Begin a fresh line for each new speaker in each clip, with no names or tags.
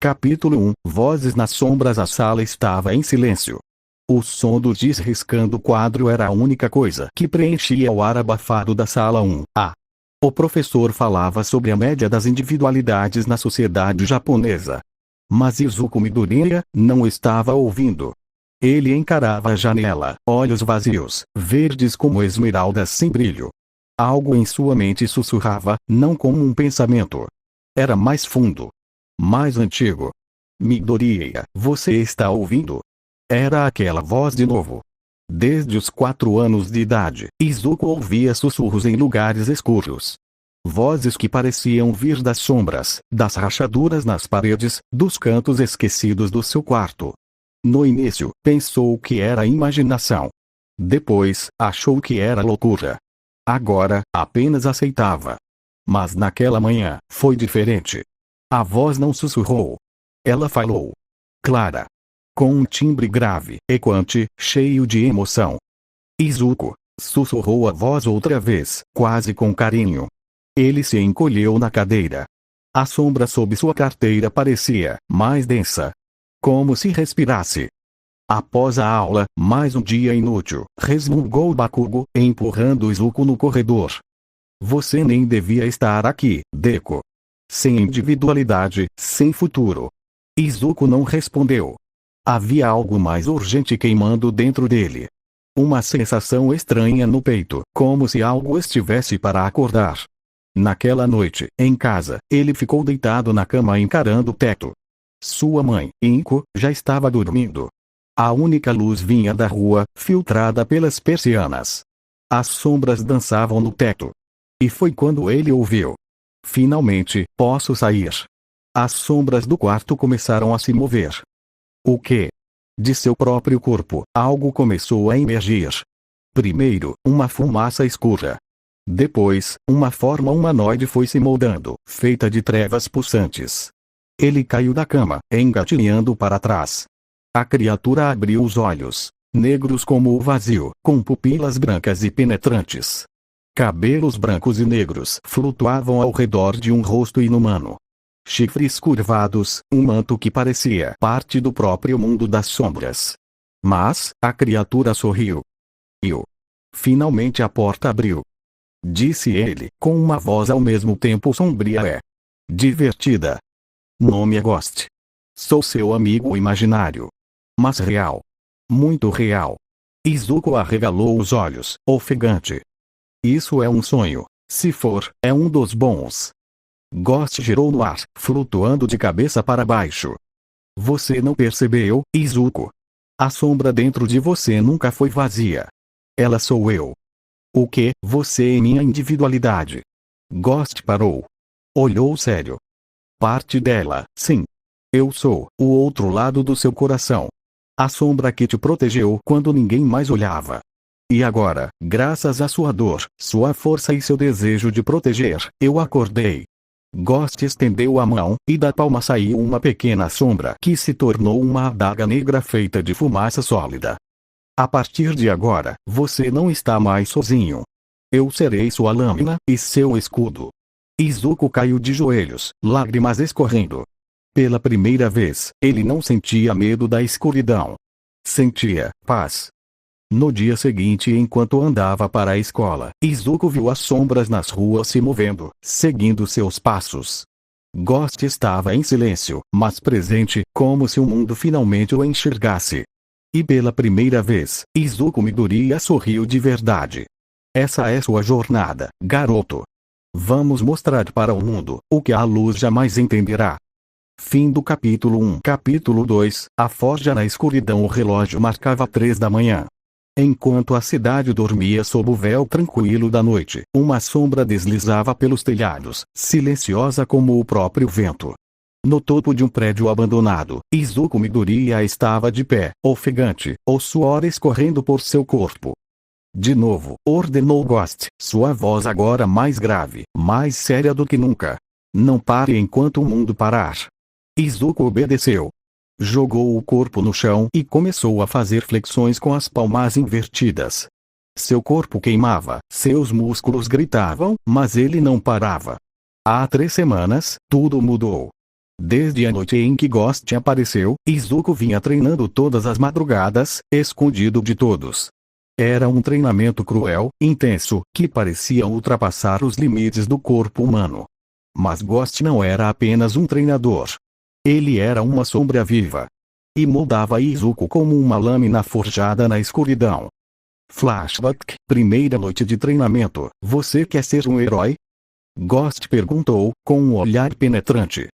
Capítulo 1 Vozes nas sombras. A sala estava em silêncio. O som do giz riscando o quadro era a única coisa que preenchia o ar abafado da sala 1A. O professor falava sobre a média das individualidades na sociedade japonesa. Mas Izuku Midoriya não estava ouvindo. Ele encarava a janela, olhos vazios, verdes como esmeraldas sem brilho. Algo em sua mente sussurrava, não como um pensamento. Era mais fundo. Mais antigo. Midoriya, você está ouvindo? Era aquela voz de novo. Desde os 4 anos de idade, Izuku ouvia sussurros em lugares escuros. Vozes que pareciam vir das sombras, das rachaduras nas paredes, dos cantos esquecidos do seu quarto. No início, pensou que era imaginação. Depois, achou que era loucura. Agora, apenas aceitava. Mas naquela manhã, foi diferente. A voz não sussurrou. Ela falou. Clara. Com um timbre grave, ecoante, cheio de emoção. Izuku, sussurrou a voz outra vez, quase com carinho. Ele se encolheu na cadeira. A sombra sob sua carteira parecia mais densa. Como se respirasse. Após a aula, mais um dia inútil, resmungou Bakugo, empurrando Izuku no corredor. Você nem devia estar aqui, Deku. Sem individualidade, sem futuro. Izuku não respondeu. Havia algo mais urgente queimando dentro dele. Uma sensação estranha no peito, como se algo estivesse para acordar. Naquela noite, em casa, ele ficou deitado na cama encarando o teto. Sua mãe, Inko, já estava dormindo. A única luz vinha da rua, filtrada pelas persianas. As sombras dançavam no teto. E foi quando ele ouviu. Finalmente, posso sair. As sombras do quarto começaram a se mover. O quê? De seu próprio corpo, algo começou a emergir. Primeiro, uma fumaça escura. Depois, uma forma humanoide foi se moldando, feita de trevas pulsantes. Ele caiu da cama, engatilhando para trás. A criatura abriu os olhos, negros como o vazio, com pupilas brancas e penetrantes. Cabelos brancos e negros flutuavam ao redor de um rosto inumano. Chifres curvados, um manto que parecia parte do próprio mundo das sombras. Mas, a criatura sorriu. Finalmente a porta abriu. Disse ele, com uma voz ao mesmo tempo sombria e divertida. Nome é Ghost. Sou seu amigo imaginário. Mas real. Muito real. Izuku arregalou os olhos, ofegante. Isso é um sonho. Se for, é um dos bons. Ghost girou no ar, flutuando de cabeça para baixo. Você não percebeu, Izuku? A sombra dentro de você nunca foi vazia. Ela sou eu. O que? Você é minha individualidade. Ghost parou. Olhou sério. Parte dela, sim. Eu sou o outro lado do seu coração. A sombra que te protegeu quando ninguém mais olhava. E agora, graças à sua dor, sua força e seu desejo de proteger, eu acordei. Ghost estendeu a mão, e da palma saiu uma pequena sombra que se tornou uma adaga negra feita de fumaça sólida. A partir de agora, você não está mais sozinho. Eu serei sua lâmina, e seu escudo. Izuku caiu de joelhos, lágrimas escorrendo. Pela primeira vez, ele não sentia medo da escuridão. Sentia paz. No dia seguinte, enquanto andava para a escola, Izuku viu as sombras nas ruas se movendo, seguindo seus passos. Ghost estava em silêncio, mas presente, como se o mundo finalmente o enxergasse. E pela primeira vez, Izuku Midoriya sorriu de verdade. Essa é sua jornada, garoto. Vamos mostrar para o mundo o que a luz jamais entenderá. Fim do capítulo 1. Capítulo 2. A forja na escuridão. O relógio marcava 3 da manhã. Enquanto a cidade dormia sob o véu tranquilo da noite, uma sombra deslizava pelos telhados, silenciosa como o próprio vento. No topo de um prédio abandonado, Izuku Midoriya estava de pé, ofegante, o suor escorrendo por seu corpo. De novo, ordenou Ghost, sua voz agora mais grave, mais séria do que nunca. Não pare enquanto o mundo parar. Izuku obedeceu. Jogou o corpo no chão e começou a fazer flexões com as palmas invertidas. Seu corpo queimava, seus músculos gritavam, mas ele não parava. Há 3 semanas, tudo mudou. Desde a noite em que Ghost apareceu, Izuku vinha treinando todas as madrugadas, escondido de todos. Era um treinamento cruel, intenso, que parecia ultrapassar os limites do corpo humano. Mas Ghost não era apenas um treinador. Ele era uma sombra viva. E moldava Izuku como uma lâmina forjada na escuridão. Flashback, primeira noite de treinamento. Você quer ser um herói? Ghost perguntou, com um olhar penetrante.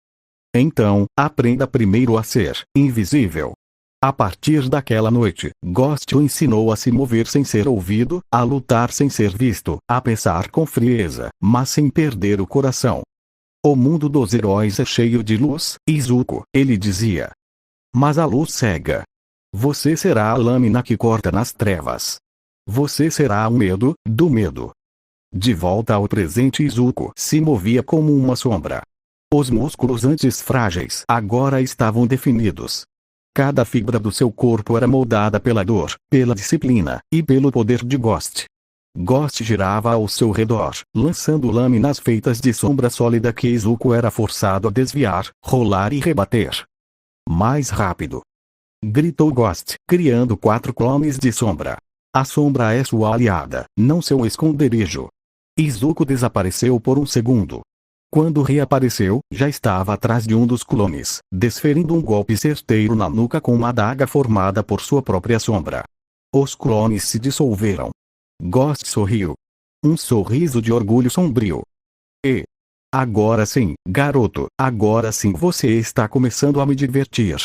Então, aprenda primeiro a ser invisível. A partir daquela noite, Ghost o ensinou a se mover sem ser ouvido, a lutar sem ser visto, a pensar com frieza, mas sem perder o coração. O mundo dos heróis é cheio de luz, Izuku, ele dizia. Mas a luz cega. Você será a lâmina que corta nas trevas. Você será o medo, do medo. De volta ao presente, Izuku se movia como uma sombra. Os músculos antes frágeis agora estavam definidos. Cada fibra do seu corpo era moldada pela dor, pela disciplina, e pelo poder de Ghost. Ghost girava ao seu redor, lançando lâminas feitas de sombra sólida que Izuku era forçado a desviar, rolar e rebater. Mais rápido! Gritou Ghost, criando 4 clones de sombra. A sombra é sua aliada, não seu esconderijo. Izuku desapareceu por um segundo. Quando reapareceu, já estava atrás de um dos clones, desferindo um golpe certeiro na nuca com uma adaga formada por sua própria sombra. Os clones se dissolveram. Ghost sorriu. Um sorriso de orgulho sombrio. E agora sim, garoto, agora sim você está começando a me divertir.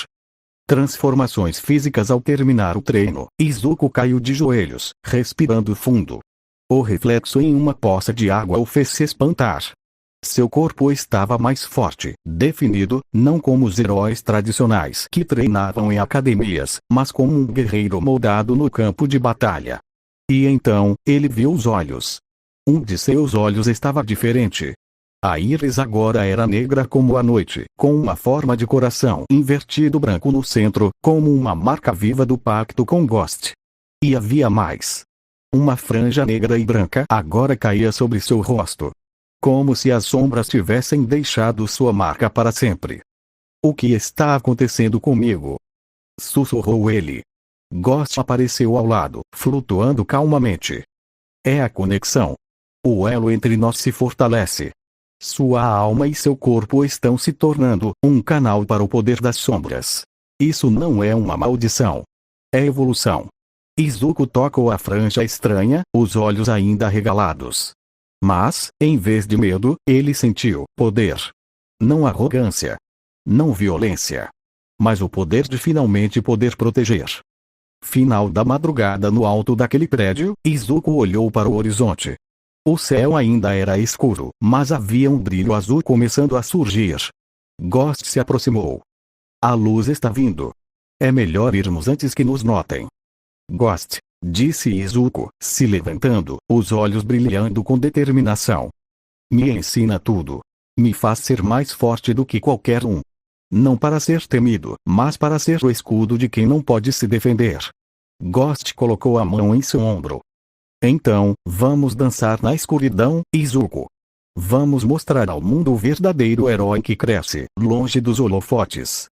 Transformações físicas. Ao terminar o treino, Izuku caiu de joelhos, respirando fundo. O reflexo em uma poça de água o fez se espantar. Seu corpo estava mais forte, definido, não como os heróis tradicionais que treinavam em academias, mas como um guerreiro moldado no campo de batalha. E então, ele viu os olhos. Um de seus olhos estava diferente. A íris agora era negra como a noite, com uma forma de coração invertido branco no centro, como uma marca viva do pacto com Ghost. E havia mais. Uma franja negra e branca agora caía sobre seu rosto. Como se as sombras tivessem deixado sua marca para sempre. O que está acontecendo comigo? Sussurrou ele. Ghost apareceu ao lado, flutuando calmamente. É a conexão. O elo entre nós se fortalece. Sua alma e seu corpo estão se tornando um canal para o poder das sombras. Isso não é uma maldição. É evolução. Izuku tocou a franja estranha, os olhos ainda arregalados. Mas, em vez de medo, ele sentiu poder. Não arrogância. Não violência. Mas o poder de finalmente poder proteger. Final da madrugada. No alto daquele prédio, Izuku olhou para o horizonte. O céu ainda era escuro, mas havia um brilho azul começando a surgir. Ghost se aproximou. A luz está vindo. É melhor irmos antes que nos notem. Ghost, disse Izuku, se levantando, os olhos brilhando com determinação. Me ensina tudo. Me faz ser mais forte do que qualquer um. Não para ser temido, mas para ser o escudo de quem não pode se defender. Ghost colocou a mão em seu ombro. Então, vamos dançar na escuridão, Izuku. Vamos mostrar ao mundo o verdadeiro herói que cresce, longe dos holofotes.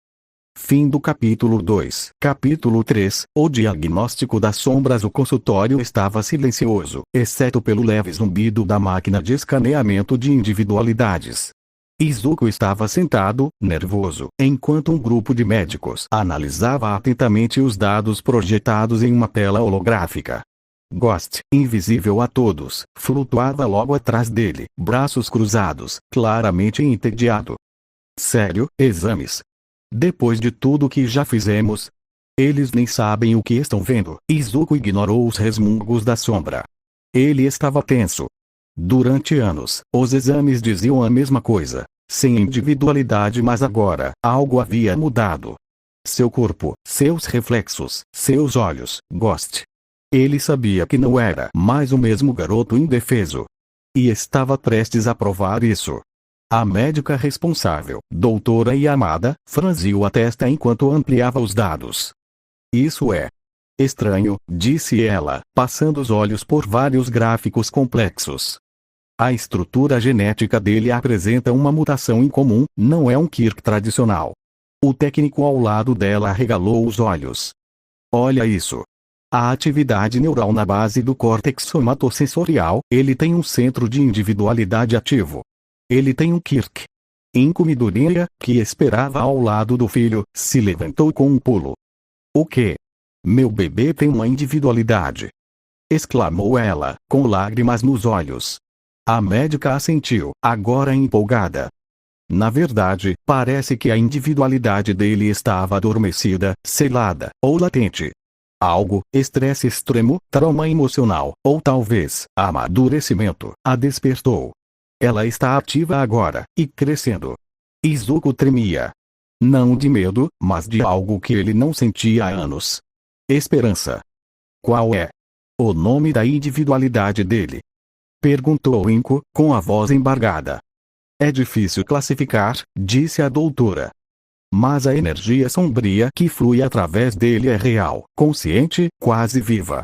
Fim do capítulo 2. Capítulo 3. O diagnóstico das sombras. O consultório estava silencioso, exceto pelo leve zumbido da máquina de escaneamento de individualidades. Izuku estava sentado, nervoso, enquanto um grupo de médicos analisava atentamente os dados projetados em uma tela holográfica. Ghost, invisível a todos, flutuava logo atrás dele, braços cruzados, claramente entediado. Sério, exames? Depois de tudo que já fizemos? Eles nem sabem o que estão vendo. Izuku ignorou os resmungos da sombra. Ele estava tenso. Durante anos, os exames diziam a mesma coisa, sem individualidade, mas agora, algo havia mudado. Seu corpo, seus reflexos, seus olhos, Ghost. Ele sabia que não era mais o mesmo garoto indefeso. E estava prestes a provar isso. A médica responsável, doutora Yamada, franziu a testa enquanto ampliava os dados. Isso é estranho, disse ela, passando os olhos por vários gráficos complexos. A estrutura genética dele apresenta uma mutação incomum, não é um Kirk tradicional. O técnico ao lado dela arregalou os olhos. Olha isso. A atividade neural na base do córtex somatosensorial, ele tem um centro de individualidade ativo. Ele tem um Kirk. Inco Midoriya, que esperava ao lado do filho, se levantou com um pulo. O quê? Meu bebê tem uma individualidade! Exclamou ela, com lágrimas nos olhos. A médica assentiu, agora empolgada. Na verdade, parece que a individualidade dele estava adormecida, selada, ou latente. Algo, estresse extremo, trauma emocional, ou talvez, amadurecimento, a despertou. Ela está ativa agora, e crescendo. Izuku tremia. Não de medo, mas de algo que ele não sentia há anos. Esperança. Qual é o nome da individualidade dele? Perguntou Inco, com a voz embargada. É difícil classificar, disse a doutora. Mas a energia sombria que flui através dele é real, consciente, quase viva.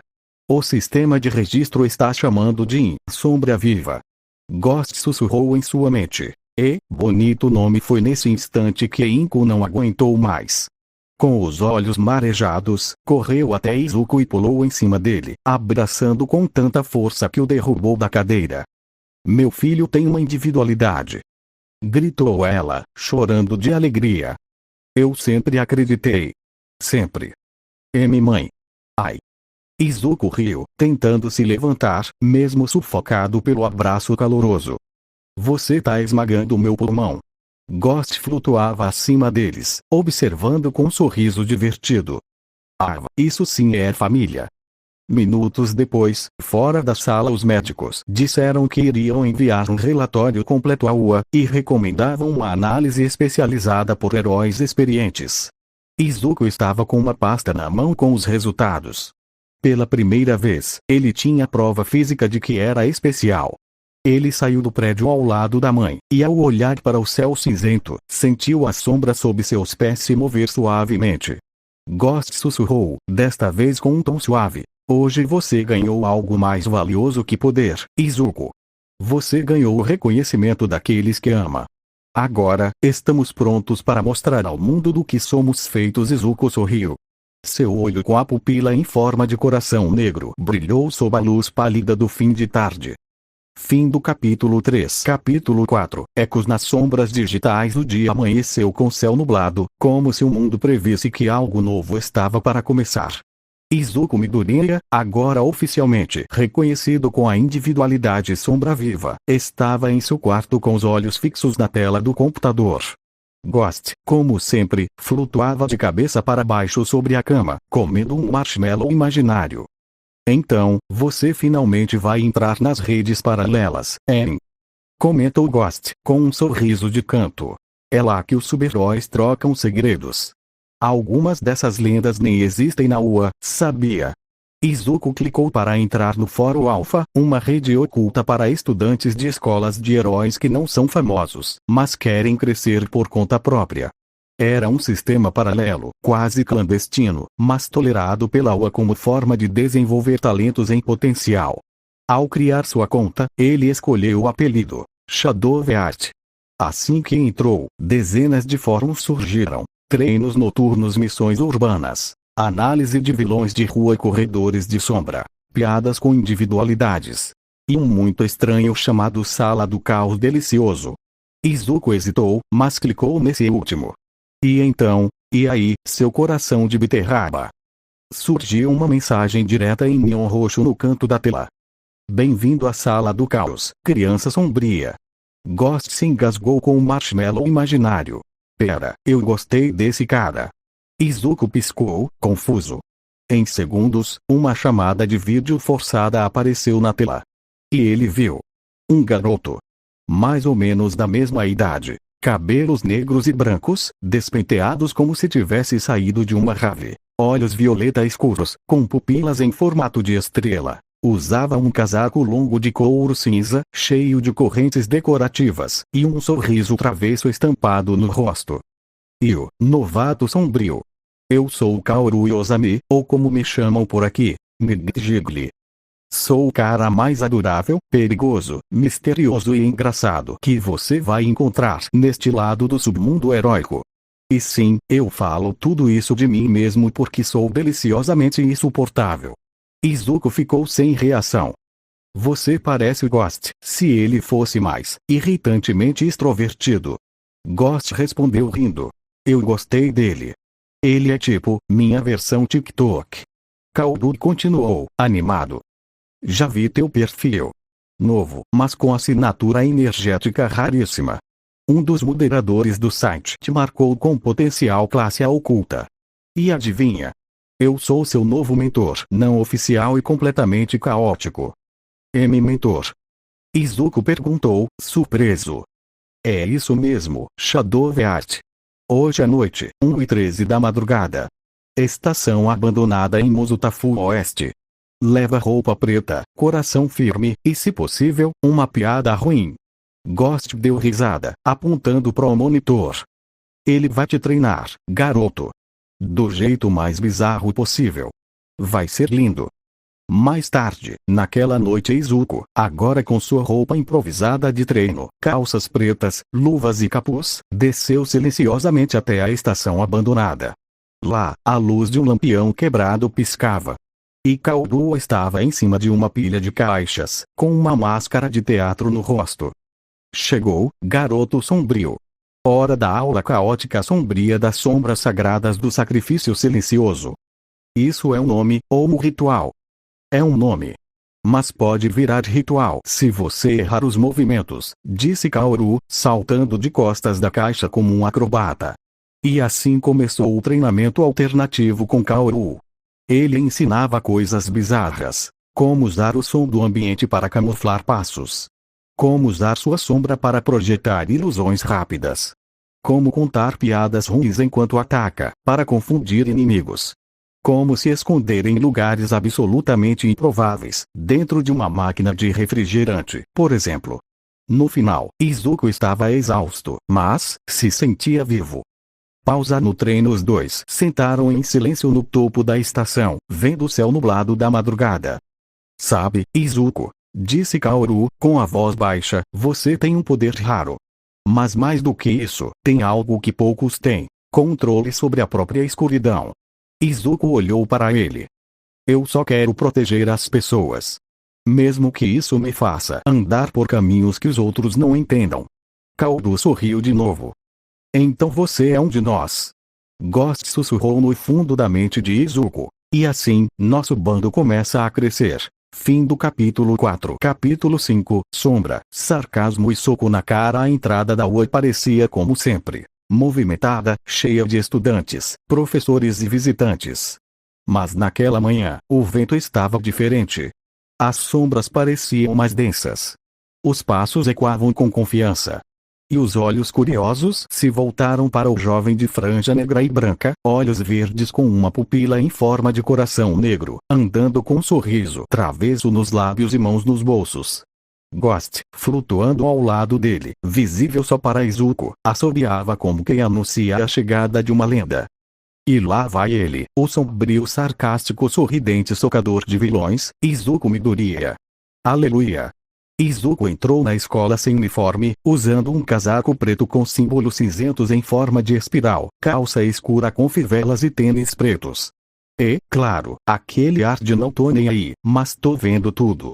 O sistema de registro está chamando de sombra viva. Ghost sussurrou em sua mente. E, bonito nome. Foi nesse instante que Inco não aguentou mais. Com os olhos marejados, correu até Izuku e pulou em cima dele, abraçando com tanta força que o derrubou da cadeira. Meu filho tem uma individualidade. Gritou ela, chorando de alegria. Eu sempre acreditei. Sempre. Mãe. Ai. Izuku riu, tentando se levantar, mesmo sufocado pelo abraço caloroso. Você tá esmagando meu pulmão. Ghost flutuava acima deles, observando com um sorriso divertido. Ah, isso sim é família. Minutos depois, fora da sala, os médicos disseram que iriam enviar um relatório completo à UA, e recomendavam uma análise especializada por heróis experientes. Izuku estava com uma pasta na mão com os resultados. Pela primeira vez, ele tinha prova física de que era especial. Ele saiu do prédio ao lado da mãe, e ao olhar para o céu cinzento, sentiu a sombra sob seus pés se mover suavemente. Ghost sussurrou, desta vez com um tom suave. Hoje você ganhou algo mais valioso que poder, Izuku. Você ganhou o reconhecimento daqueles que ama. Agora, estamos prontos para mostrar ao mundo do que somos feitos. Izuku sorriu. Seu olho com a pupila em forma de coração negro brilhou sob a luz pálida do fim de tarde. Fim do capítulo 3. Capítulo 4. Ecos nas sombras digitais. O dia amanheceu com céu nublado, como se o mundo previsse que algo novo estava para começar. Izuku Midoriya, agora oficialmente reconhecido com a individualidade sombra viva, estava em seu quarto com os olhos fixos na tela do computador. Ghost, como sempre, flutuava de cabeça para baixo sobre a cama, comendo um marshmallow imaginário. Então, você finalmente vai entrar nas redes paralelas, hein? Comentou Ghost, com um sorriso de canto. É lá que os super-heróis trocam segredos. Algumas dessas lendas nem existem na UA, sabia? Izuku clicou para entrar no Fórum Alpha, uma rede oculta para estudantes de escolas de heróis que não são famosos, mas querem crescer por conta própria. Era um sistema paralelo, quase clandestino, mas tolerado pela UA como forma de desenvolver talentos em potencial. Ao criar sua conta, ele escolheu o apelido Shadowheart. Assim que entrou, dezenas de fóruns surgiram. Treinos noturnos, missões urbanas, análise de vilões de rua e corredores de sombra, piadas com individualidades. E um muito estranho chamado Sala do Caos Delicioso. Izuku hesitou, mas clicou nesse último. E então, e aí, seu coração de beterraba? Surgiu uma mensagem direta em neon roxo no canto da tela. Bem-vindo à Sala do Caos, criança sombria. Ghost se engasgou com um marshmallow imaginário. Pera, eu gostei desse cara. Izuku piscou, confuso. Em segundos, uma chamada de vídeo forçada apareceu na tela. E ele viu um garoto, mais ou menos da mesma idade, cabelos negros e brancos, despenteados como se tivesse saído de uma rave, olhos violeta escuros, com pupilas em formato de estrela. Usava um casaco longo de couro cinza, cheio de correntes decorativas, e um sorriso travesso estampado no rosto. E o novato sombrio. Eu sou Kaoru Yozami, ou como me chamam por aqui, Midgigli. Sou o cara mais adorável, perigoso, misterioso e engraçado que você vai encontrar neste lado do submundo heróico. E sim, eu falo tudo isso de mim mesmo porque sou deliciosamente insuportável. Izuku ficou sem reação. Você parece o Ghost, se ele fosse mais irritantemente extrovertido. Ghost respondeu rindo. Eu gostei dele. Ele é tipo minha versão TikTok. Kaoru continuou, animado. Já vi teu perfil. Novo, mas com assinatura energética raríssima. Um dos moderadores do site te marcou com potencial classe A oculta. E adivinha? Eu sou seu novo mentor não oficial e completamente caótico. Mentor. Izuku perguntou, surpreso. É isso mesmo, Shadowheart. Hoje à noite, 1h13 da madrugada. Estação abandonada em Mozutafu Oeste. Leva roupa preta, coração firme, e se possível, uma piada ruim. Ghost deu risada, apontando pro monitor. Ele vai te treinar, garoto. Do jeito mais bizarro possível. Vai ser lindo. Mais tarde, naquela noite Izuku, agora com sua roupa improvisada de treino, calças pretas, luvas e capuz, desceu silenciosamente até a estação abandonada. Lá, a luz de um lampião quebrado piscava. E Kaoru estava em cima de uma pilha de caixas, com uma máscara de teatro no rosto. Chegou, garoto sombrio. Hora da aula caótica sombria das sombras sagradas do sacrifício silencioso. Isso é um nome, ou um ritual. É um nome. Mas pode virar ritual se você errar os movimentos, disse Kaoru, saltando de costas da caixa como um acrobata. E assim começou o treinamento alternativo com Kaoru. Ele ensinava coisas bizarras, como usar o som do ambiente para camuflar passos. Como usar sua sombra para projetar ilusões rápidas. Como contar piadas ruins enquanto ataca, para confundir inimigos. Como se esconder em lugares absolutamente improváveis, dentro de uma máquina de refrigerante, por exemplo. No final, Izuku estava exausto, mas se sentia vivo. Pausa no treino. Os dois sentaram em silêncio no topo da estação, vendo o céu nublado da madrugada. Sabe, Izuku, disse Kaoru, com a voz baixa, você tem um poder raro. Mas mais do que isso, tem algo que poucos têm: controle sobre a própria escuridão. Izuku olhou para ele. Eu só quero proteger as pessoas. Mesmo que isso me faça andar por caminhos que os outros não entendam. Kaoru sorriu de novo. Então você é um de nós. Ghost sussurrou no fundo da mente de Izuku. E assim, nosso bando começa a crescer. Fim do capítulo 4. Capítulo 5. Sombra, sarcasmo e soco na cara. A entrada da UA parecia como sempre. Movimentada, cheia de estudantes, professores e visitantes. Mas naquela manhã, o vento estava diferente. As sombras pareciam mais densas. Os passos ecoavam com confiança. E os olhos curiosos se voltaram para o jovem de franja negra e branca, olhos verdes com uma pupila em forma de coração negro, andando com um sorriso travesso nos lábios e mãos nos bolsos. Ghost, flutuando ao lado dele, visível só para Izuku, assobiava como quem anuncia a chegada de uma lenda. E lá vai ele, o sombrio sarcástico sorridente socador de vilões, Izuku Midoriya. Aleluia! Izuku entrou na escola sem uniforme, usando um casaco preto com símbolos cinzentos em forma de espiral, calça escura com fivelas e tênis pretos. E, claro, aquele ar de não tô nem aí, mas tô vendo tudo.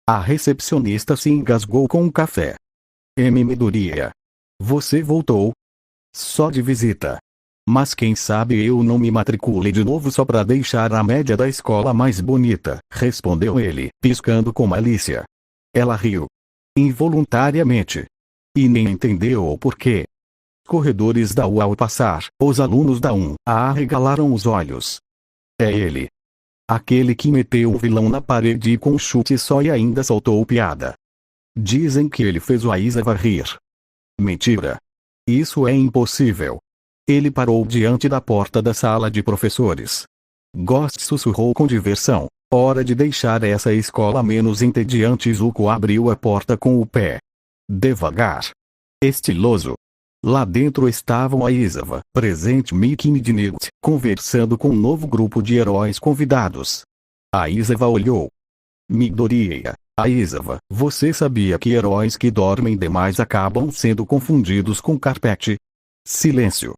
A recepcionista se engasgou com um café. Midoriya. Você voltou? Só de visita. Mas quem sabe eu não me matricule de novo só pra deixar a média da escola mais bonita, respondeu ele, piscando com malícia. Ela riu. Involuntariamente. E nem entendeu o porquê. Corredores da UA ao passar, os alunos da a arregalaram os olhos. É ele. Aquele que meteu o vilão na parede e com um chute só e ainda soltou piada. Dizem que ele fez o Aizawa rir. Mentira. Isso é impossível. Ele parou diante da porta da sala de professores. Ghost sussurrou com diversão. Hora de deixar essa escola menos entediante. Izuku abriu a porta com o pé. Devagar. Estiloso. Lá dentro estavam Aizawa, presente Mickey e Midnight, conversando com um novo grupo de heróis convidados. Aizawa olhou. Midoriya, Aizawa, você sabia que heróis que dormem demais acabam sendo confundidos com carpete? Silêncio.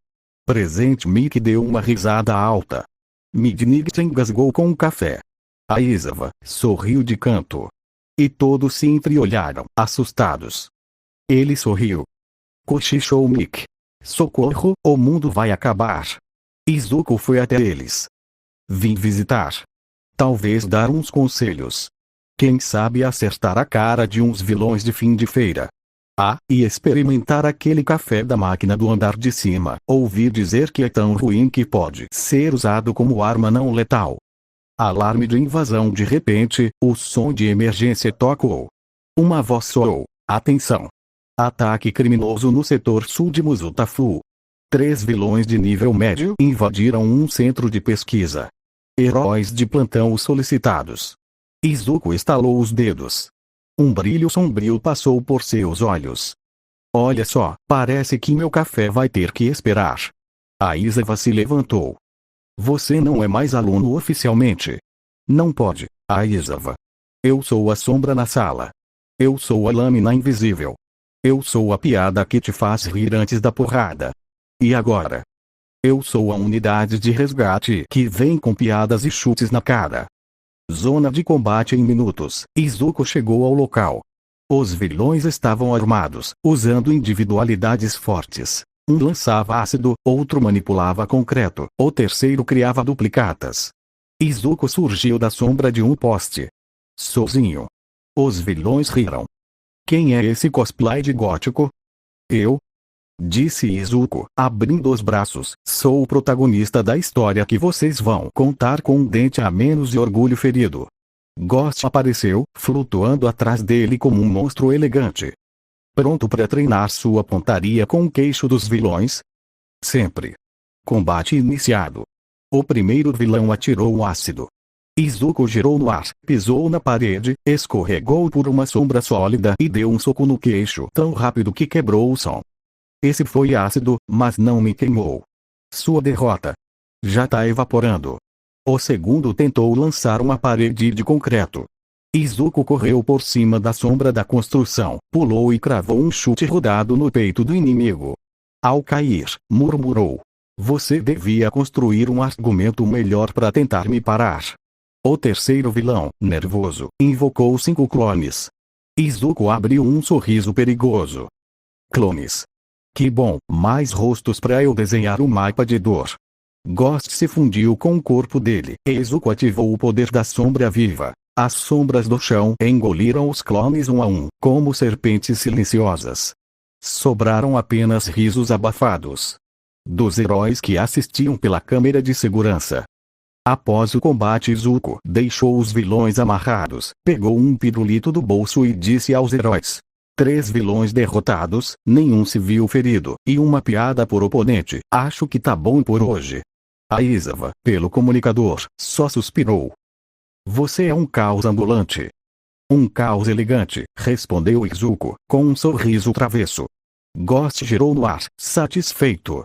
Presente Mickey deu uma risada alta. Midnight engasgou com o café. Aizawa sorriu de canto. E todos se entreolharam, assustados. Ele sorriu. Cochichou Mickey. Socorro, o mundo vai acabar. Izuku foi até eles. Vim visitar. Talvez dar uns conselhos. Quem sabe acertar a cara de uns vilões de fim de feira. E experimentar aquele café da máquina do andar de cima. Ouvi dizer que é tão ruim que pode ser usado como arma não letal. Alarme de invasão. De repente, o som de emergência tocou. Uma voz soou. Atenção! Ataque criminoso no setor sul de Muzutafu. 3 vilões de nível médio invadiram um centro de pesquisa. Heróis de plantão solicitados. Izuku estalou os dedos. Um brilho sombrio passou por seus olhos. Olha só, parece que meu café vai ter que esperar. Aizawa se levantou. Você não é mais aluno oficialmente. Não pode, Aizawa. Eu sou a sombra na sala. Eu sou a lâmina invisível. Eu sou a piada que te faz rir antes da porrada. E agora? Eu sou a unidade de resgate que vem com piadas e chutes na cara. Zona de combate em minutos. Izuku chegou ao local. Os vilões estavam armados, usando individualidades fortes. Um lançava ácido, outro manipulava concreto, o terceiro criava duplicatas. Izuku surgiu da sombra de um poste. Sozinho. Os vilões riram. Quem é esse cosplay de gótico? Eu? Disse Izuku, abrindo os braços. Sou o protagonista da história que vocês vão contar com um dente a menos e orgulho ferido. Ghost apareceu, flutuando atrás dele como um monstro elegante. Pronto para treinar sua pontaria com o queixo dos vilões? Sempre. Combate iniciado. O primeiro vilão atirou o ácido. Izuku girou no ar, pisou na parede, escorregou por uma sombra sólida e deu um soco no queixo tão rápido que quebrou o som. Esse foi ácido, mas não me queimou. Sua derrota. Já tá evaporando. O segundo tentou lançar uma parede de concreto. Izuku correu por cima da sombra da construção, pulou e cravou um chute rodado no peito do inimigo. Ao cair, murmurou. Você devia construir um argumento melhor para tentar me parar. O terceiro vilão, nervoso, invocou 5 clones. Izuku abriu um sorriso perigoso. Clones. Que bom, mais rostos para eu desenhar um mapa de dor. Ghost se fundiu com o corpo dele. Izuku ativou o poder da sombra viva. As sombras do chão engoliram os clones um a um, como serpentes silenciosas. Sobraram apenas risos abafados. Dos heróis que assistiam pela câmera de segurança. Após o combate, Izuku deixou os vilões amarrados, pegou um pirulito do bolso e disse aos heróis. 3 vilões derrotados, nenhum civil ferido, e uma piada por oponente. Acho que tá bom por hoje. Aizawa, pelo comunicador, só suspirou. Você é um caos ambulante. Um caos elegante, respondeu Izuku, com um sorriso travesso. Ghost girou no ar, satisfeito.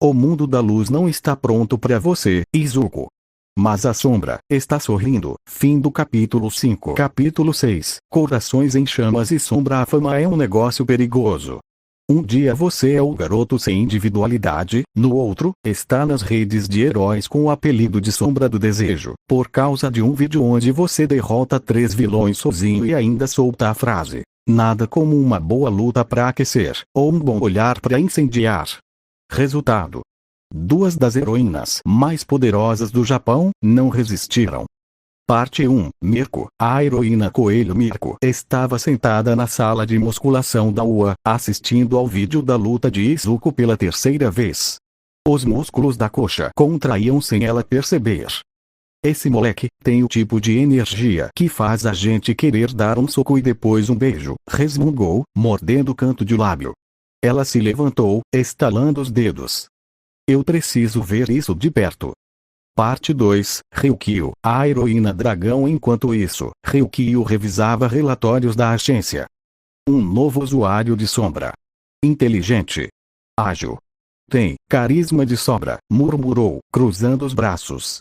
O mundo da luz não está pronto para você, Izuku. Mas a sombra está sorrindo. Fim do capítulo 5. Capítulo 6. Corações em chamas e sombra. A fama é um negócio perigoso. Um dia você é o garoto sem individualidade, no outro, está nas redes de heróis com o apelido de Sombra do Desejo, por causa de um vídeo onde você derrota 3 vilões sozinho e ainda solta a frase. Nada como uma boa luta para aquecer, ou um bom olhar para incendiar. Resultado. 2 das heroínas mais poderosas do Japão não resistiram. Parte 1. Mirko. A heroína Coelho Mirko estava sentada na sala de musculação da UA, assistindo ao vídeo da luta de Izuku pela 3ª vez. Os músculos da coxa contraíam sem ela perceber. Esse moleque tem o tipo de energia que faz a gente querer dar um soco e depois um beijo, resmungou, mordendo o canto de lábio. Ela se levantou, estalando os dedos. Eu preciso ver isso de perto. Parte 2. Ryukyu. A heroína dragão. Enquanto isso, Ryukyu revisava relatórios da agência. Um novo usuário de sombra. Inteligente. Ágil. Tem carisma de sobra, murmurou, cruzando os braços.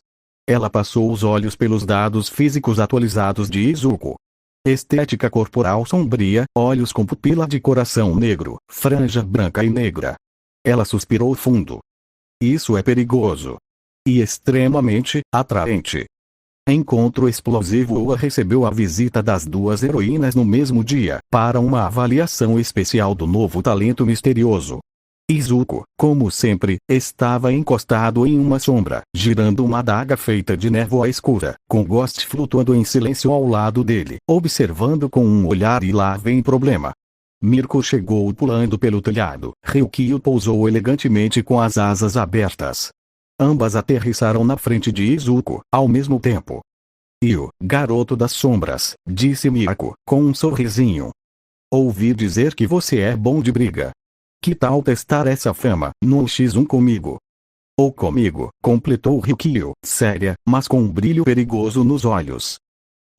Ela passou os olhos pelos dados físicos atualizados de Izuku. Estética corporal sombria, olhos com pupila de coração negro, franja branca e negra. Ela suspirou fundo. Isso é perigoso. E extremamente atraente. Encontro explosivo. Ua recebeu a visita das duas heroínas no mesmo dia, para uma avaliação especial do novo talento misterioso. Izuku, como sempre, estava encostado em uma sombra, girando uma adaga feita de névoa escura, com Ghost flutuando em silêncio ao lado dele, observando com um olhar. E lá vem problema. Mirko chegou pulando pelo telhado. Ryukyu pousou elegantemente com as asas abertas. Ambas aterrissaram na frente de Izuku, ao mesmo tempo. "Io, garoto das sombras", disse Miyako, com um sorrisinho. "Ouvi dizer que você é bom de briga. Que tal testar essa fama, no X1 comigo?" "Ou comigo", completou Ryukyu, séria, mas com um brilho perigoso nos olhos.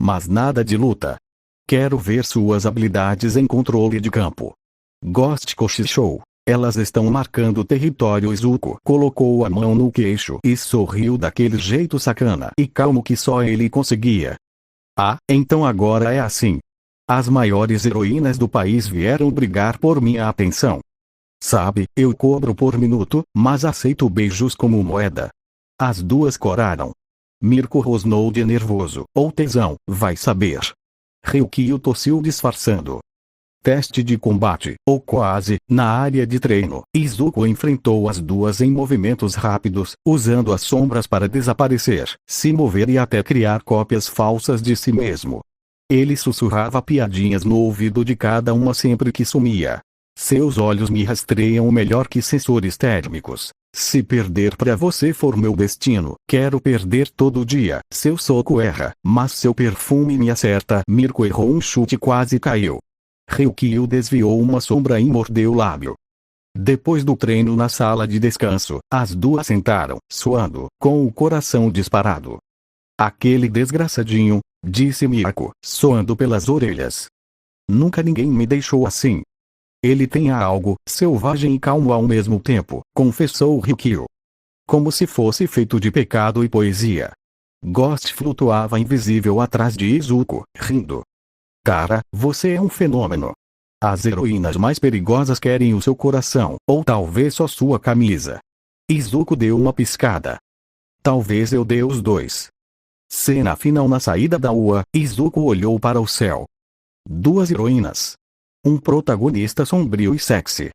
"Mas nada de luta. Quero ver suas habilidades em controle de campo." Ghost cochichou. "Elas estão marcando território." Izuku colocou a mão no queixo e sorriu daquele jeito sacana e calmo que só ele conseguia. "Ah, então agora é assim. As maiores heroínas do país vieram brigar por minha atenção. Sabe, eu cobro por minuto, mas aceito beijos como moeda." As duas coraram. Mirko rosnou de nervoso, ou tesão, vai saber. Ryukyu tossiu disfarçando. Teste de combate, ou quase, na área de treino. Izuku enfrentou as duas em movimentos rápidos, usando as sombras para desaparecer, se mover e até criar cópias falsas de si mesmo. Ele sussurrava piadinhas no ouvido de cada uma sempre que sumia. "Seus olhos me rastreiam melhor que sensores térmicos. Se perder pra você for meu destino, quero perder todo dia." "Seu soco erra, mas seu perfume me acerta." Mirko errou um chute e quase caiu. Ryukyu desviou uma sombra e mordeu o lábio. Depois do treino na sala de descanso, as duas sentaram, suando, com o coração disparado. "Aquele desgraçadinho", disse Miyako, soando pelas orelhas. "Nunca ninguém me deixou assim." "Ele tem algo, selvagem e calmo ao mesmo tempo", confessou Ryukyu. "Como se fosse feito de pecado e poesia." Ghost flutuava invisível atrás de Izuku, rindo. "Cara, você é um fenômeno. As heroínas mais perigosas querem o seu coração, ou talvez só sua camisa." Izuku deu uma piscada. "Talvez eu dê os dois." Cena final. Na saída da Ua, Izuku olhou para o céu. Duas heroínas. Um protagonista sombrio e sexy.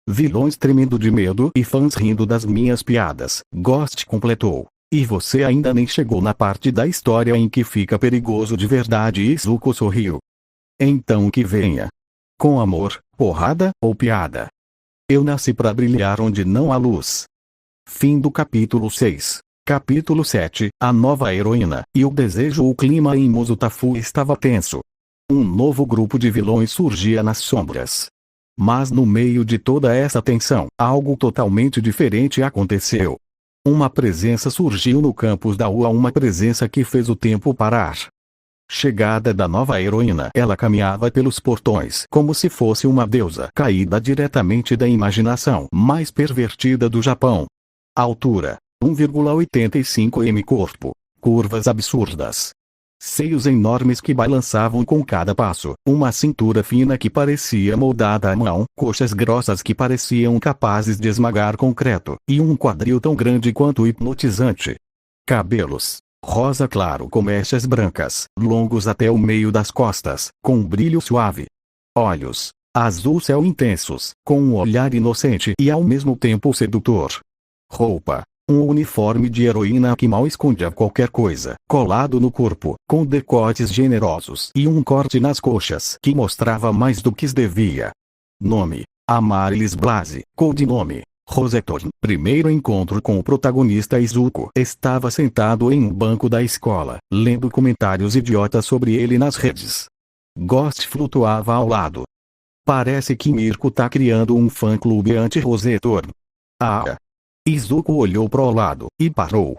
Vilões tremendo de medo e fãs rindo das minhas piadas. Ghost completou. "E você ainda nem chegou na parte da história em que fica perigoso de verdade." Izuku sorriu. "Então que venha. Com amor, porrada ou piada. Eu nasci para brilhar onde não há luz." Fim do capítulo 6. Capítulo 7. A nova heroína e o desejo. O clima em Muzutafu estava tenso. Um novo grupo de vilões surgia nas sombras. Mas no meio de toda essa tensão, algo totalmente diferente aconteceu. Uma presença surgiu no campus da Ua, uma presença que fez o tempo parar. Chegada da nova heroína. Ela caminhava pelos portões como se fosse uma deusa caída diretamente da imaginação mais pervertida do Japão. Altura: 1,85 m. Corpo: curvas absurdas. Seios enormes que balançavam com cada passo, uma cintura fina que parecia moldada à mão, coxas grossas que pareciam capazes de esmagar concreto, e um quadril tão grande quanto hipnotizante. Cabelos rosa claro com mechas brancas, longos até o meio das costas, com um brilho suave. Olhos azul céu intensos, com um olhar inocente e ao mesmo tempo sedutor. Roupa: um uniforme de heroína que mal escondia qualquer coisa, colado no corpo, com decotes generosos e um corte nas coxas que mostrava mais do que devia. Nome: Amaryllis Blase, codinome Rosetorn. Primeiro encontro com o protagonista. Izuku estava sentado em um banco da escola, lendo comentários idiotas sobre ele nas redes. Ghost flutuava ao lado. "Parece que Mirko tá criando um fã-clube anti-Rosetorn." "Ah." Izuku olhou pro lado e parou.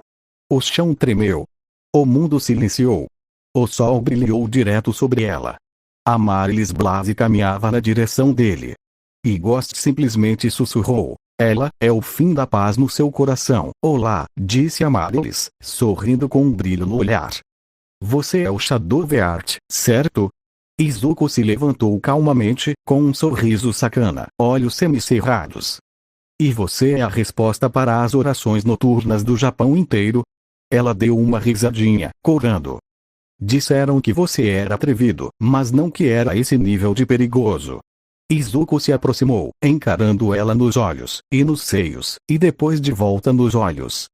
O chão tremeu. O mundo silenciou. O sol brilhou direto sobre ela. Amaryllis Blase caminhava na direção dele. E Ghost simplesmente sussurrou: Ela é o fim da paz no seu coração. Olá, disse Amaryllis, sorrindo com um brilho no olhar. Você é o Shadowheart, certo? Izuku se levantou calmamente, com um sorriso sacana, olhos semicerrados. E você é a resposta para as orações noturnas do Japão inteiro? Ela deu uma risadinha, corando. Disseram que você era atrevido, mas não que era esse nível de perigoso. Izuku se aproximou, encarando ela nos olhos, e nos seios, e depois de volta nos olhos.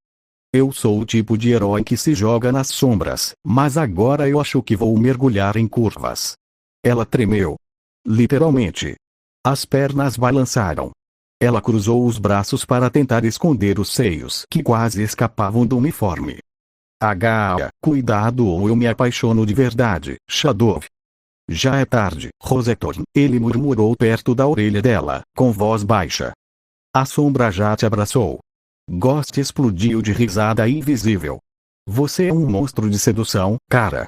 Eu sou o tipo de herói que se joga nas sombras, mas agora eu acho que vou mergulhar em curvas. Ela tremeu. Literalmente. As pernas balançaram. Ela cruzou os braços para tentar esconder os seios que quase escapavam do uniforme. Cuidado ou eu me apaixono de verdade, Shadow. Já é tarde, Rosetorn, ele murmurou perto da orelha dela, com voz baixa. A sombra já te abraçou. Ghost explodiu de risada invisível. Você é um monstro de sedução, cara.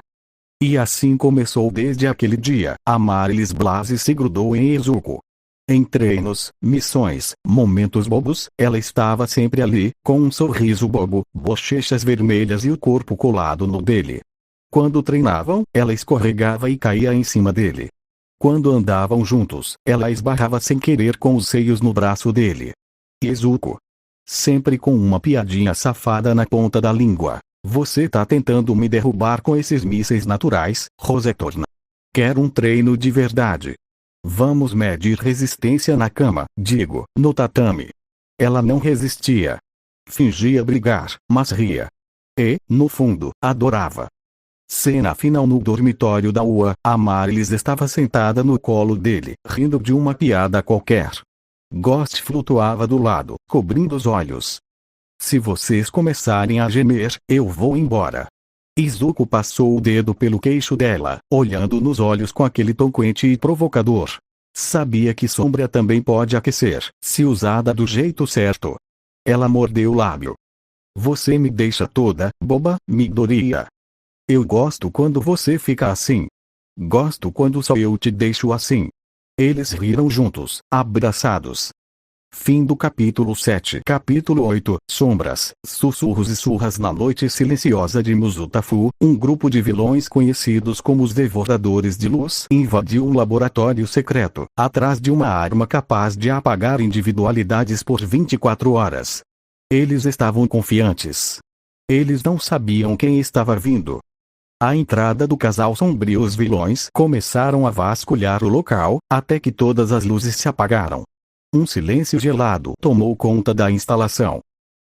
E assim começou desde aquele dia. Amaryllis Blase se grudou em Izuku. Em treinos, missões, momentos bobos, ela estava sempre ali, com um sorriso bobo, bochechas vermelhas e o corpo colado no dele. Quando treinavam, ela escorregava e caía em cima dele. Quando andavam juntos, ela esbarrava sem querer com os seios no braço dele. Izuku. Sempre com uma piadinha safada na ponta da língua. Você tá tentando me derrubar com esses mísseis naturais, Rosetorn. Quer um treino de verdade. Vamos medir resistência na cama, digo, no tatame. Ela não resistia. Fingia brigar, mas ria. E, no fundo, adorava. Cena final no dormitório da UA, Amaryllis estava sentada no colo dele, rindo de uma piada qualquer. Ghost flutuava do lado, cobrindo os olhos. Se vocês começarem a gemer, eu vou embora. Izuku passou o dedo pelo queixo dela, olhando nos olhos com aquele tom quente e provocador. Sabia que sombra também pode aquecer, se usada do jeito certo. Ela mordeu o lábio. Você me deixa toda boba, Midoriya. Eu gosto quando você fica assim. Gosto quando só eu te deixo assim. Eles riram juntos, abraçados. Fim do capítulo 7. Capítulo 8. Sombras, sussurros e surras na noite silenciosa de Muzutafu. Um grupo de vilões conhecidos como os Devoradores de Luz invadiu um laboratório secreto, atrás de uma arma capaz de apagar individualidades por 24 horas. Eles estavam confiantes. Eles não sabiam quem estava vindo. À entrada do casal sombrio, os vilões começaram a vasculhar o local, até que todas as luzes se apagaram. Um silêncio gelado tomou conta da instalação.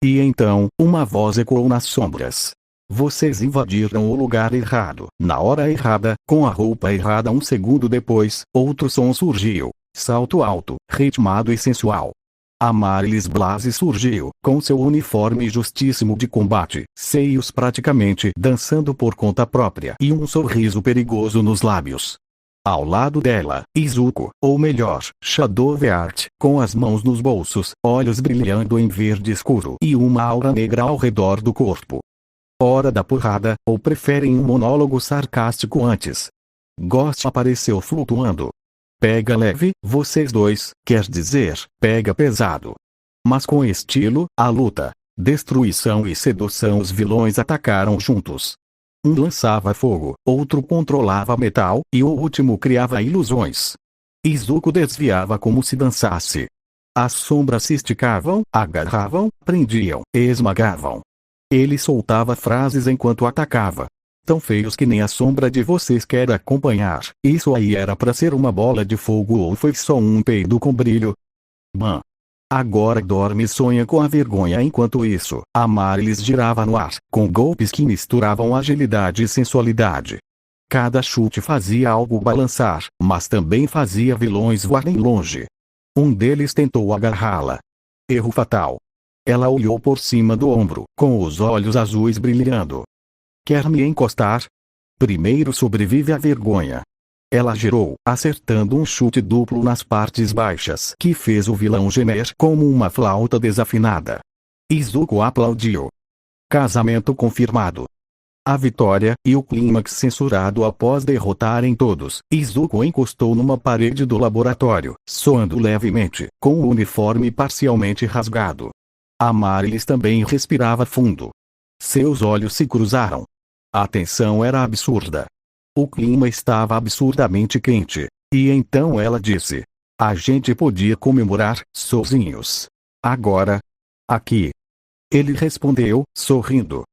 E então, uma voz ecoou nas sombras. Vocês invadiram o lugar errado, na hora errada, com a roupa errada. Um segundo depois, outro som surgiu. Salto alto, ritmado e sensual. Amaryllis Blase surgiu, com seu uniforme justíssimo de combate, seios praticamente dançando por conta própria e um sorriso perigoso nos lábios. Ao lado dela, Izuku, ou melhor, Shadowheart, com as mãos nos bolsos, olhos brilhando em verde escuro e uma aura negra ao redor do corpo. Hora da porrada, ou preferem um monólogo sarcástico antes? Ghost apareceu flutuando. Pega leve, vocês dois, quer dizer, pega pesado. Mas com estilo, a luta, destruição e sedução. Os vilões atacaram juntos. Um lançava fogo, outro controlava metal, e o último criava ilusões. Izuku desviava como se dançasse. As sombras se esticavam, agarravam, prendiam, esmagavam. Ele soltava frases enquanto atacava. Tão feios que nem a sombra de vocês quer acompanhar. Isso aí era pra ser uma bola de fogo ou foi só um peido com brilho? Bam. Agora dorme e sonha com a vergonha. Enquanto isso, Amaryllis girava no ar, com golpes que misturavam agilidade e sensualidade. Cada chute fazia algo balançar, mas também fazia vilões voarem longe. Um deles tentou agarrá-la. Erro fatal. Ela olhou por cima do ombro, com os olhos azuis brilhando. Quer me encostar? Primeiro sobrevive à vergonha. Ela girou, acertando um chute duplo nas partes baixas que fez o vilão gemer como uma flauta desafinada. Izuku aplaudiu. Casamento confirmado. A vitória e o clímax censurado após derrotarem todos. Izuku encostou numa parede do laboratório, soando levemente, com o uniforme parcialmente rasgado. Amaryllis também respirava fundo. Seus olhos se cruzaram. A tensão era absurda. O clima estava absurdamente quente. E então ela disse: a gente podia comemorar, sozinhos. Agora. Aqui. Ele respondeu, sorrindo.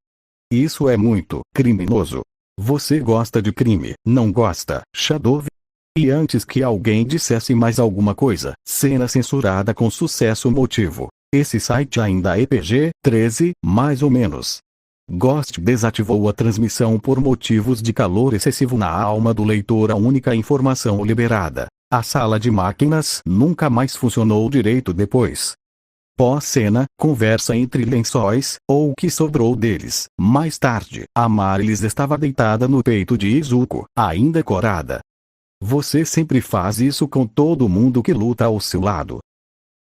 Isso é muito criminoso. Você gosta de crime, não gosta, Shadow? E antes que alguém dissesse mais alguma coisa, cena censurada com sucesso motivo. Esse site ainda é PG-13, mais ou menos. Ghost desativou a transmissão por motivos de calor excessivo na alma do leitor. A única informação liberada. A sala de máquinas nunca mais funcionou direito depois. Pós-cena, conversa entre lençóis, ou o que sobrou deles. Mais tarde, Amaryllis estava deitada no peito de Izuku, ainda corada. Você sempre faz isso com todo mundo que luta ao seu lado.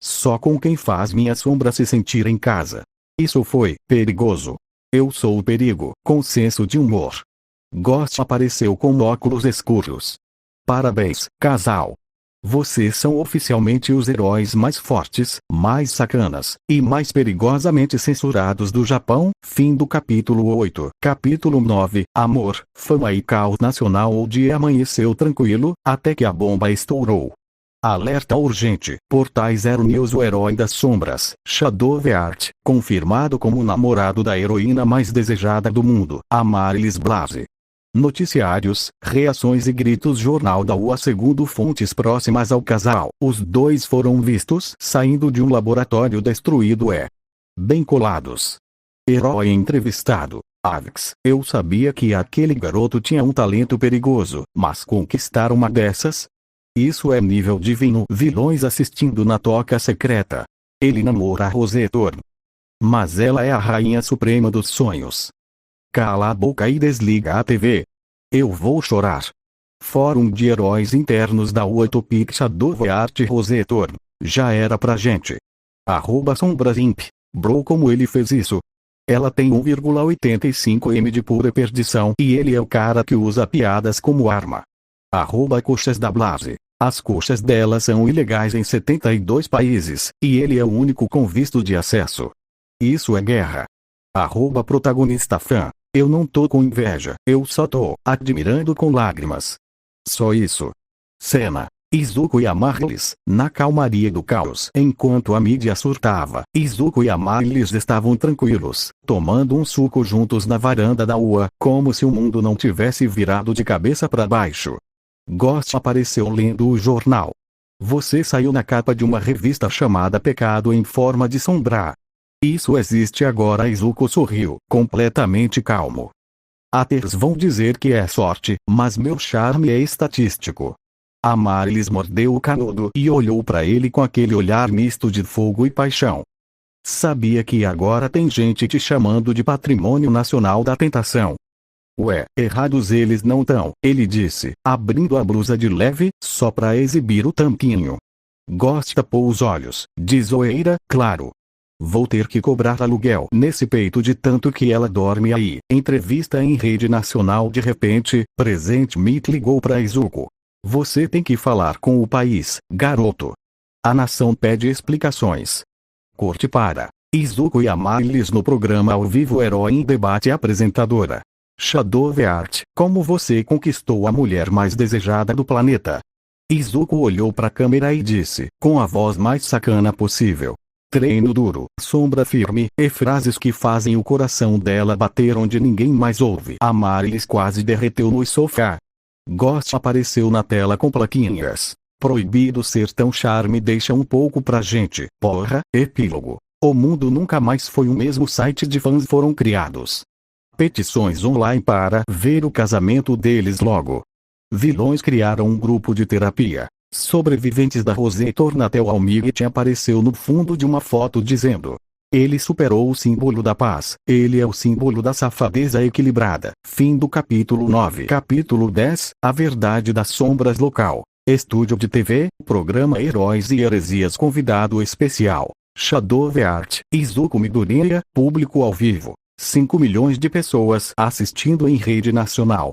Só com quem faz minha sombra se sentir em casa. Isso foi perigoso. Eu sou o perigo, com senso de humor. Ghost apareceu com óculos escuros. Parabéns, casal. Vocês são oficialmente os heróis mais fortes, mais sacanas, e mais perigosamente censurados do Japão. Fim do capítulo 8. Capítulo 9. Amor, fama e caos nacional. O dia amanheceu tranquilo, até que a bomba estourou. Alerta urgente. Portais Zero News. O herói das sombras, Shadow Heart, confirmado como o namorado da heroína mais desejada do mundo, Amaryllis Blase. Noticiários, reações e gritos. Jornal da UA. Segundo fontes próximas ao casal, os dois foram vistos saindo de um laboratório destruído bem colados. Herói entrevistado. Avix, eu sabia que aquele garoto tinha um talento perigoso, mas conquistar uma dessas? Isso é nível divino. Vilões assistindo na toca secreta. Ele namora a Rosé Thorn. Mas ela é a rainha suprema dos sonhos. Cala a boca e desliga a TV. Eu vou chorar. Fórum de Heróis Internos da Utopic. Shadow Heart. Rosé Thorn. Já era pra gente. @SombrasImp. Bro, como ele fez isso? Ela tem 1,85 m de pura perdição e ele é o cara que usa piadas como arma. @Coxas da Blase. As coxas dela são ilegais em 72 países, e ele é o único com visto de acesso. Isso é guerra. Protagonista fã. Eu não tô com inveja, eu só tô admirando com lágrimas. Só isso. Cena. Izuku e Amaryllis, na calmaria do caos. Enquanto a mídia surtava, Izuku e Amaryllis estavam tranquilos, tomando um suco juntos na varanda da UA, como se o mundo não tivesse virado de cabeça para baixo. Ghost apareceu lendo o jornal. Você saiu na capa de uma revista chamada Pecado em Forma de Sombra. Isso existe agora. Izuku sorriu, completamente calmo. Haters vão dizer que é sorte, mas meu charme é estatístico. Amaryllis mordeu o canudo e olhou para ele com aquele olhar misto de fogo e paixão. Sabia que agora tem gente te chamando de patrimônio nacional da tentação. Ué, errados eles não tão, ele disse, abrindo a blusa de leve, só pra exibir o tampinho. Ghost tapou os olhos, de zoeira, claro. Vou ter que cobrar aluguel nesse peito de tanto que ela dorme aí. Entrevista em rede nacional. De repente, Presente Meet ligou pra Izuku. Você tem que falar com o país, garoto. A nação pede explicações. Corte para Izuku e Amaryllis no programa ao vivo Herói em Debate. Apresentadora. Shadow Heart, como você conquistou a mulher mais desejada do planeta? Izuku olhou para a câmera e disse, com a voz mais sacana possível. Treino duro, sombra firme, e frases que fazem o coração dela bater onde ninguém mais ouve. Amaryllis quase derreteu no sofá. Ghost apareceu na tela com plaquinhas. Proibido ser tão charme. Deixa um pouco pra gente. Porra. Epílogo. O mundo nunca mais foi o mesmo. Sites de fãs foram criados. Petições online para ver o casamento deles logo. Vilões criaram um grupo de terapia. Sobreviventes da Rosé Thorn. Até o Almighty apareceu no fundo de uma foto dizendo: ele superou o símbolo da paz, ele é o símbolo da safadeza equilibrada. Fim do capítulo 9. Capítulo 10. A verdade das sombras. Local. Estúdio de TV, programa Heróis e Heresias. Convidado especial: Shadow Heart, Izuku Midoriya. Público ao vivo: 5 milhões de pessoas assistindo em rede nacional.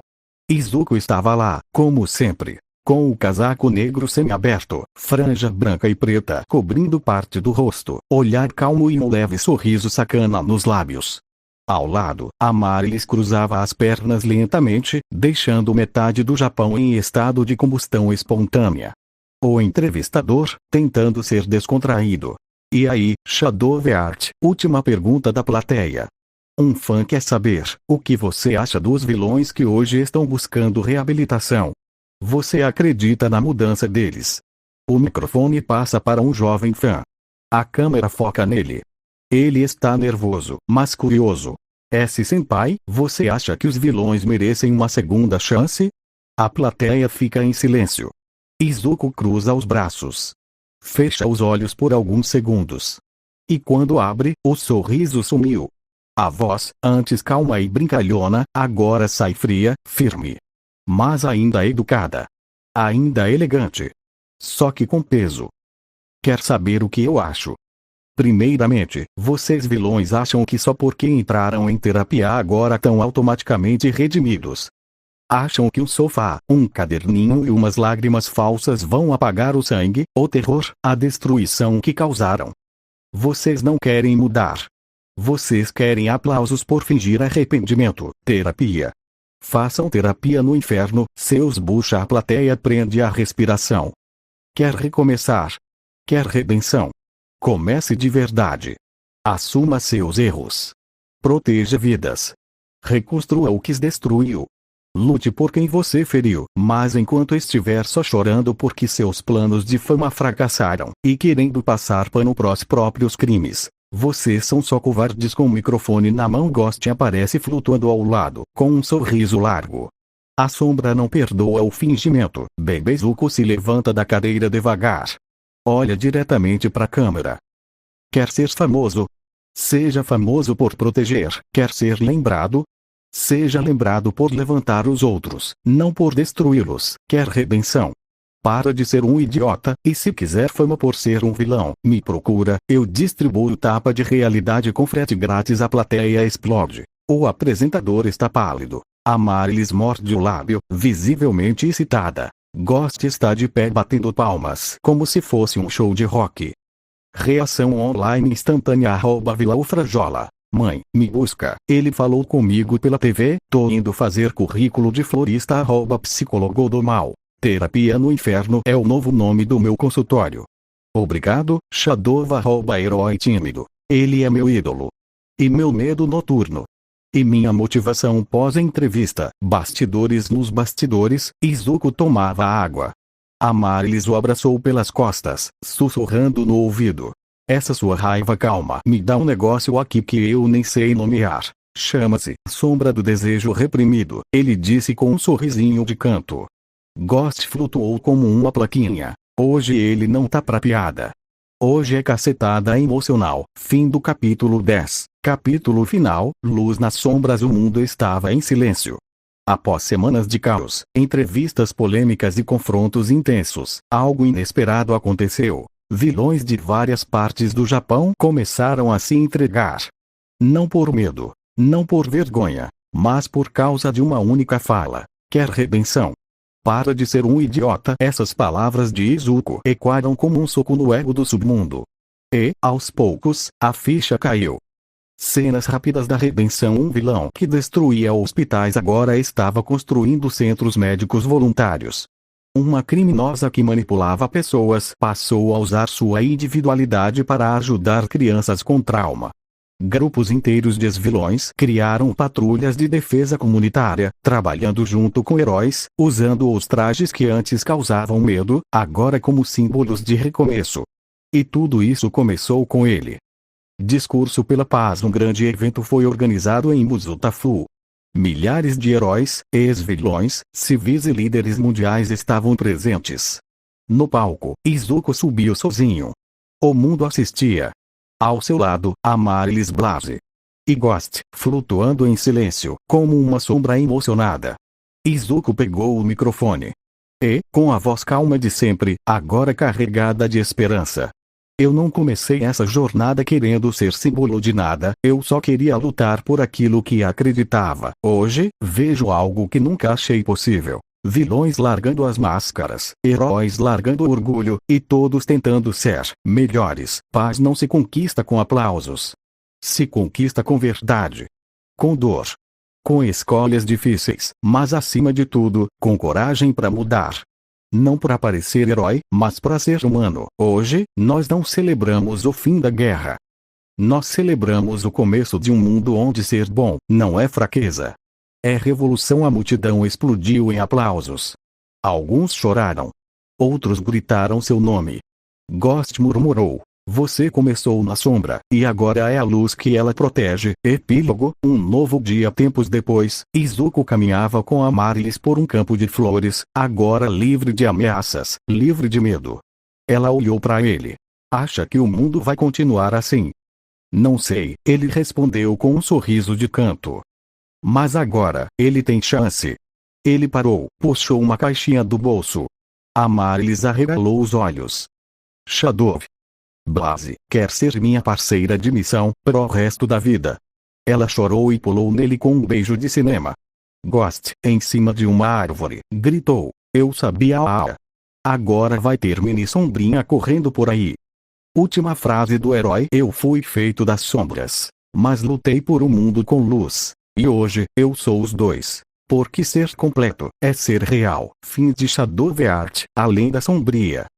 Izuku estava lá, como sempre, com o casaco negro semiaberto, franja branca e preta cobrindo parte do rosto, olhar calmo e um leve sorriso sacana nos lábios. Ao lado, Amaryllis cruzava as pernas lentamente, deixando metade do Japão em estado de combustão espontânea. O entrevistador, tentando ser descontraído. E aí, Shadowheart, última pergunta da plateia. Um fã quer saber, o que você acha dos vilões que hoje estão buscando reabilitação? Você acredita na mudança deles? O microfone passa para um jovem fã. A câmera foca nele. Ele está nervoso, mas curioso. S-senpai, você acha que os vilões merecem uma segunda chance? A plateia fica em silêncio. Izuku cruza os braços. Fecha os olhos por alguns segundos. E quando abre, o sorriso sumiu. A voz, antes calma e brincalhona, agora sai fria, firme. Mas ainda educada. Ainda elegante. Só que com peso. Quer saber o que eu acho? Primeiramente, vocês vilões acham que só porque entraram em terapia agora estão automaticamente redimidos. Acham que um sofá, um caderninho e umas lágrimas falsas vão apagar o sangue, o terror, a destruição que causaram. Vocês não querem mudar. Vocês querem aplausos por fingir arrependimento, terapia. Façam terapia no inferno, seus bucha. A plateia prende a respiração. Quer recomeçar? Quer redenção? Comece de verdade. Assuma seus erros. Proteja vidas. Reconstrua o que destruiu. Lute por quem você feriu, mas enquanto estiver só chorando porque seus planos de fama fracassaram, e querendo passar pano pros próprios crimes, vocês são só covardes. Com o microfone na mão, Ghost aparece flutuando ao lado, com um sorriso largo. A sombra não perdoa o fingimento. Baby Izuku se levanta da cadeira devagar. Olha diretamente para a câmera. Quer ser famoso? Seja famoso por proteger. Quer ser lembrado? Seja lembrado por levantar os outros, não por destruí-los. Quer redenção? Para de ser um idiota, e se quiser fama por ser um vilão, me procura, eu distribuo tapa de realidade com frete grátis. A plateia explode. O apresentador está pálido. Amaryllis morde o lábio, visivelmente excitada. Ghost está de pé batendo palmas, como se fosse um show de rock. Reação online instantânea @vilaufrajola. Mãe, me busca. Ele falou comigo pela TV, tô indo fazer currículo de florista. Psicólogo do mal. Terapia no inferno é o novo nome do meu consultório. Obrigado, Shadova. Herói tímido. Ele é meu ídolo. E meu medo noturno. E minha motivação pós-entrevista. Bastidores nos bastidores. Izuku tomava água. Amaryllis o abraçou pelas costas, sussurrando no ouvido. Essa sua raiva calma me dá um negócio aqui que eu nem sei nomear. Chama-se sombra do desejo reprimido, ele disse com um sorrisinho de canto. Ghost flutuou como uma plaquinha. Hoje ele não tá pra piada. Hoje é cacetada emocional. Fim do capítulo 10. Capítulo final. Luz nas sombras. O mundo estava em silêncio. Após semanas de caos, entrevistas polêmicas e confrontos intensos, algo inesperado aconteceu. Vilões de várias partes do Japão começaram a se entregar. Não por medo, não por vergonha, mas por causa de uma única fala. Quer redenção? Para de ser um idiota. Essas palavras de Izuku ecoaram como um soco no ego do submundo. E, aos poucos, a ficha caiu. Cenas rápidas da redenção. Um vilão que destruía hospitais agora estava construindo centros médicos voluntários. Uma criminosa que manipulava pessoas passou a usar sua individualidade para ajudar crianças com trauma. Grupos inteiros de vilões criaram patrulhas de defesa comunitária, trabalhando junto com heróis, usando os trajes que antes causavam medo, agora como símbolos de recomeço. E tudo isso começou com ele. Discurso pela Paz. Um grande evento foi organizado em Muzutafu. Milhares de heróis, ex-vilões, civis e líderes mundiais estavam presentes. No palco, Izuku subiu sozinho. O mundo assistia. Ao seu lado, Amaryllis Blase. E Ghost, flutuando em silêncio, como uma sombra emocionada. Izuku pegou o microfone. E, com a voz calma de sempre, agora carregada de esperança. Eu não comecei essa jornada querendo ser símbolo de nada, eu só queria lutar por aquilo que acreditava. Hoje, vejo algo que nunca achei possível. Vilões largando as máscaras, heróis largando o orgulho, e todos tentando ser melhores. Paz não se conquista com aplausos. Se conquista com verdade. Com dor. Com escolhas difíceis, mas acima de tudo, com coragem para mudar. Não para parecer herói, mas para ser humano. Hoje, nós não celebramos o fim da guerra. Nós celebramos o começo de um mundo onde ser bom não é fraqueza. É revolução. A multidão explodiu em aplausos. Alguns choraram. Outros gritaram seu nome. Ghost murmurou. Você começou na sombra, e agora é a luz que ela protege. Epílogo. Um novo dia. Tempos depois, Izuku caminhava com a Marilis por um campo de flores, agora livre de ameaças, livre de medo. Ela olhou para ele. Acha que o mundo vai continuar assim? Não sei, ele respondeu com um sorriso de canto. Mas agora, ele tem chance. Ele parou, puxou uma caixinha do bolso. A Marilis arregalou os olhos. Shadow. Blaze, quer ser minha parceira de missão, pro resto da vida? Ela chorou e pulou nele com um beijo de cinema. Ghost, em cima de uma árvore, gritou. Eu sabia. Agora vai ter mini sombrinha correndo por aí. Última frase do herói. Eu fui feito das sombras, mas lutei por um mundo com luz. E hoje, eu sou os dois. Porque ser completo é ser real. Fim de Shadow Heart. Além da sombria.